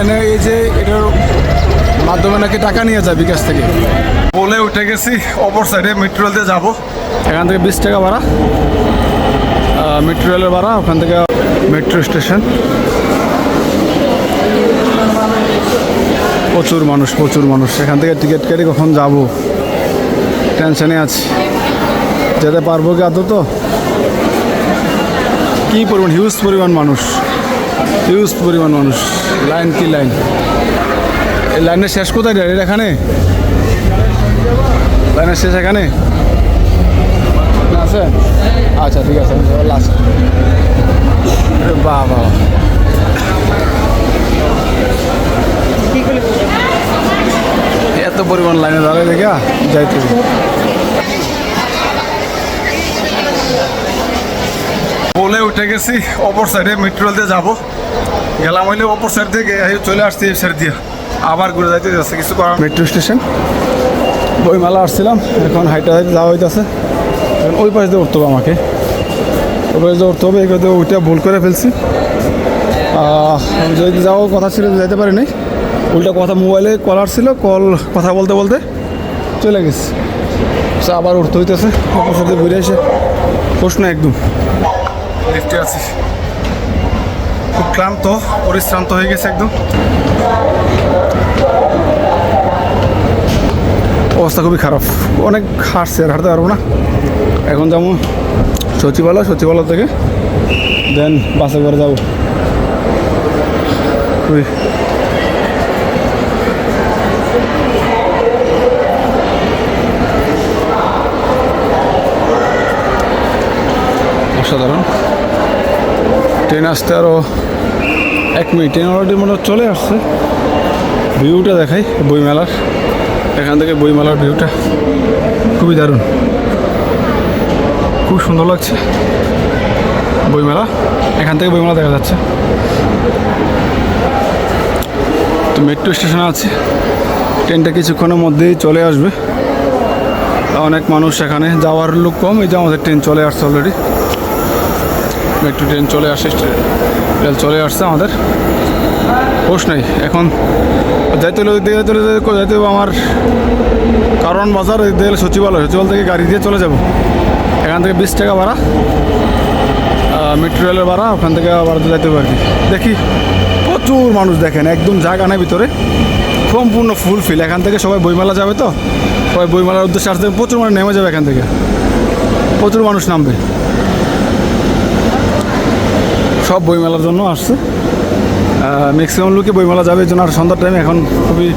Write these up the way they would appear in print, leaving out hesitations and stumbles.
এই যে এটার মাধ্যমে নাকি টাকা নিয়ে যায় বিকাশ থেকে বলে উঠে গেছি। অপর সাইডে মেট্রো রেল দিয়ে যাবো। এখান থেকে 20 টাকা ভাড়া, মেট্রো রেলের ভাড়া। ওখান থেকে মেট্রো স্টেশন। প্রচুর মানুষ। এখান থেকে টিকিট কেটে কখন যাব, টেনশনে আছি। যেতে পারবো কি আদৌ? তো কী পরিমাণ হিউজ পরিমাণ মানুষ। লাইন কি লাইন! এই লাইনের শেষ কোথায়? এখানে লাইনের শেষ এখানে আছে। আচ্ছা ঠিক আছে, লাস্ট। বাবা এত পরিমাণ লাইনে দাঁড়ায় দেখা যাইতে বলে উঠে গেছি। অপর সাইডে মেট্রো রেল দিয়ে যাবো। গেলাম হইলে অপর সাইড থেকে চলে আসছি এই সাইড দিয়ে, আবার ঘুরে যাইতে যাচ্ছে। কিছু করার মেট্রো স্টেশন বইমেলা আসছিলাম, এখন হাইটা যাওয়া হইতেছে। এখন ওই পাশ দিয়ে উঠতে হবে আমাকে, ওই পাশ দিয়ে উঠতে হবে। এগুলো ওইটা ভুল করে ফেলছি। যদি যাওয়ার কথা ছিল যাইতে পারি নাই। উল্টা কথা মোবাইলে কল আসছিল, কথা বলতে বলতে চলে গেছি। আবার উঠতে হইতেছে। অপর সাথে ঘুরে এসে প্রশ্ন একদম লিফটে আছি। খুব ক্লান্ত, পরিশ্রান্ত হয়ে গেছে একদম। অবস্থা খুবই খারাপ। অনেক হাঁটছে, আর হাঁটতে পারবো না। এখন যেমন সচিবালয় থেকে দেন বাসে করে যাবো। অসাধারণ। ট্রেন আসতে আরও 1 মিনিট। ট্রেন অলরেডি মনে চলে আসছে। ভিউটা দেখাই বইমেলার। এখান থেকে বইমেলার ভিউটা খুবই দারুণ, খুব সুন্দর লাগছে বইমেলা। এখান থেকে বইমেলা দেখা যাচ্ছে। তো মেট্রো স্টেশনে আছে। ট্রেনটা কিছুক্ষণের মধ্যেই চলে আসবে। অনেক মানুষ এখানে, যাওয়ার লোক কম। এই যে আমাদের ট্রেন চলে আসছে অলরেডি। মেট্রো ট্রেন চলে আসে, রেল চলে আসছে আমাদের। হোশ নাই এখন যাইতে হবে আমার কারণ বাজার সচিবালয় থেকে গাড়ি দিয়ে চলে যাব। এখান থেকে 20 টাকা ভাড়া, মেট্রো রেলের ভাড়া। ওখান থেকে আবার যাইতে হবে আর কি। দেখি প্রচুর মানুষ, দেখেন একদম জায়গা নেই ভিতরে, সম্পূর্ণ ফুলফিল। এখান থেকে সবাই বইমেলা যাবে, তো সবাই বইমেলার উদ্দেশ্যে আসতে প্রচুর মানুষ নেমে যাবে। এখান থেকে প্রচুর মানুষ নামবে, সব বইমেলার জন্য আসছে। ম্যাক্সিমাম লোকে বইমেলা যাবে জন্য। আর সন্ধ্যার টাইম এখন খুবই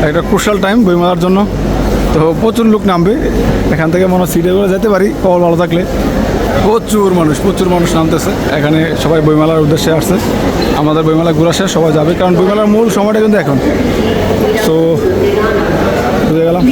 একটা ক্রুশাল টাইম বইমেলার জন্য। তো প্রচুর লোক নামবে। এখান থেকে মনে হয় সিটে করে যেতে পারি, কল ভালো থাকলে। প্রচুর মানুষ নামতেছে এখানে। সবাই বইমেলার উদ্দেশ্যে আসছে। আমাদের বইমেলা ঘোরা শেষ, সবাই যাবে, কারণ বইমেলার মূল সময়টা কিন্তু এখন। তো বুঝে গেলাম।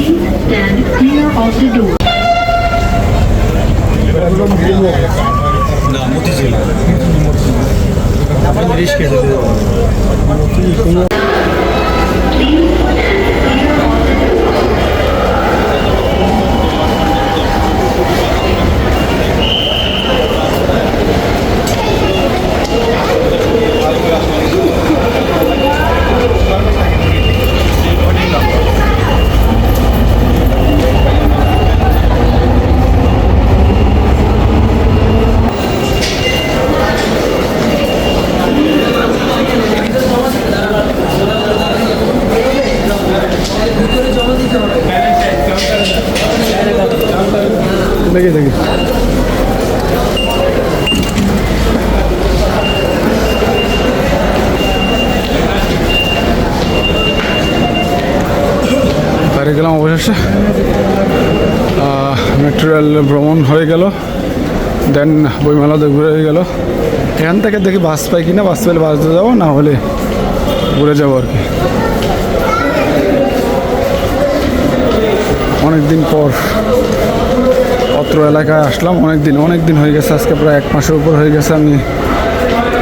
দেখি বাড়ি গেলাম অবশেষে। মেট্রো রেল ভ্রমণ হয়ে গেল, দেন বইমেলাতে ঘুরে হয়ে গেল। এখান থেকে দেখি বাস পাই কিনা, বাস পাইলে বাসতে যাবো, না হলে ঘুরে যাবো আর কি। অনেকদিন পর অত্র এলাকায় আসলাম। অনেক দিন হয়ে গেছে, আজকে প্রায় 1 মাসের উপর হয়ে গেছে আমি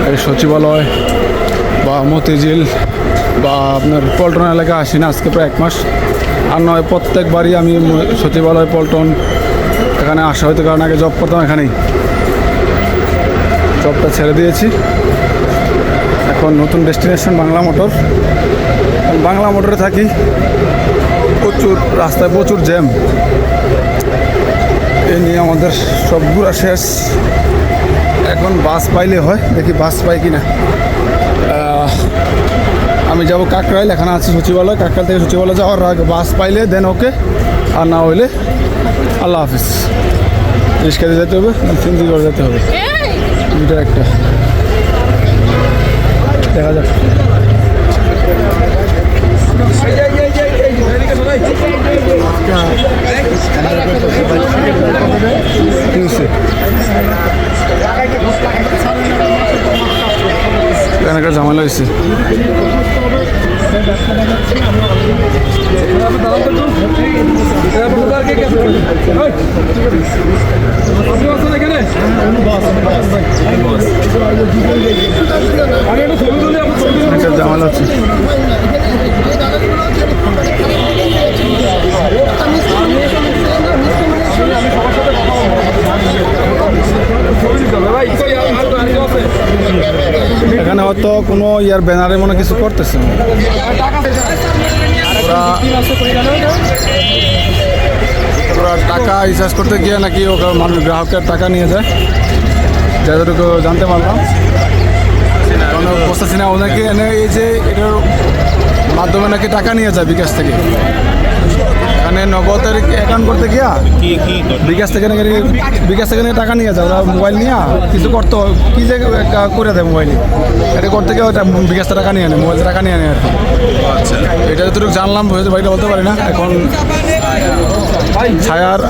এই সচিবালয় বা মতিঝিল বা আপনার পল্টন এলাকায় আসি না। আজকে প্রায় 1 মাস। আর নয় প্রত্যেকবারই আমি সচিবালয়, পল্টন এখানে আসা হয়তো, কারণ আগে জব করতাম এখানেই। জবটা ছেড়ে দিয়েছি, এখন নতুন ডেস্টিনেশন বাংলা মোটর। বাংলা মোটরে থাকি, প্রচুর রাস্তায় প্রচুর জ্যাম। এই নিয়ে আমাদের সব ঘোরা শেষ। এখন বাস পাইলে হয়, দেখি বাস পাই কিনা। আমি যাব কাকরাইল, এখানে আছি সচিবালয়। কাকরাইল থেকে সচিবালয় যাওয়ার আগে বাস পাইলে দেন ওকে, আর না হইলে আল্লাহ হাফিজ। রিক্সাতে যেতে হবে, সিন্দিগড় যেতে হবে, দুইটা একটা দেখা যাক। এখানকার ঝামেলা হয়েছে। ঝামেলা আছে। এখানে হয়তো কোনো ইয়ার ব্যানারে মনে কিছু করতেছে না। ওরা টাকা রিচার্জ করতে গিয়ে নাকি ওখানে মানুষ গ্রাহকের টাকা নিয়ে যায়, যতটুকু জানতে পারলাম। বুঝতেছি না ওনাকে এনে এই যে এটার মাধ্যমে নাকি টাকা নিয়ে যায় বিকাশ থেকে। এখানে নগদের অ্যাকাউন্ট করতে গিয়া বিকাশ থেকে নাকি টাকা নিয়ে যায়। ওরা মোবাইল নিয়ে কিছু করতে কী যে করে দেয় মোবাইলে, এটা করতে গিয়ে ওটা বিকাশ টাকা নিয়ে নেয়, মোবাইল টাকা নিয়ে নেয় আর কি। আচ্ছা, এটা যতটুকু জানলাম হয়তো বাড়িটা বলতে পারি না। এখন ছায়ার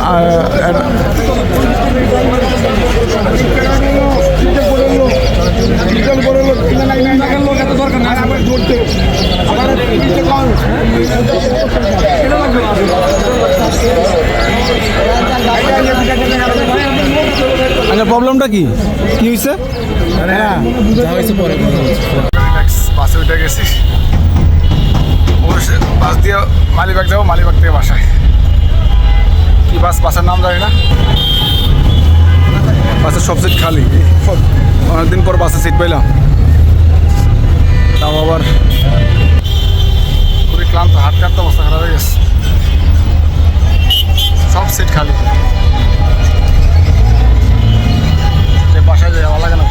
আচ্ছা, প্রবলেমটা কি হয়েছে? হ্যাঁ, বাসে উঠে গেছি, বাস দিয়ে মালিবাগ যাবো, মালিবাগ থেকে বাসায়। কি বাসের নাম জানি না। বাসের সব সিট খালি, অনেকদিন পর বাসে সিট পেলাম। তাও আবার খুবই ক্লান্ত, হাঁটতে হাঁটতে অবস্থা খারাপ হয়ে গেছে। সব সিট খালি, বাসায় যাই ভালো লাগে না।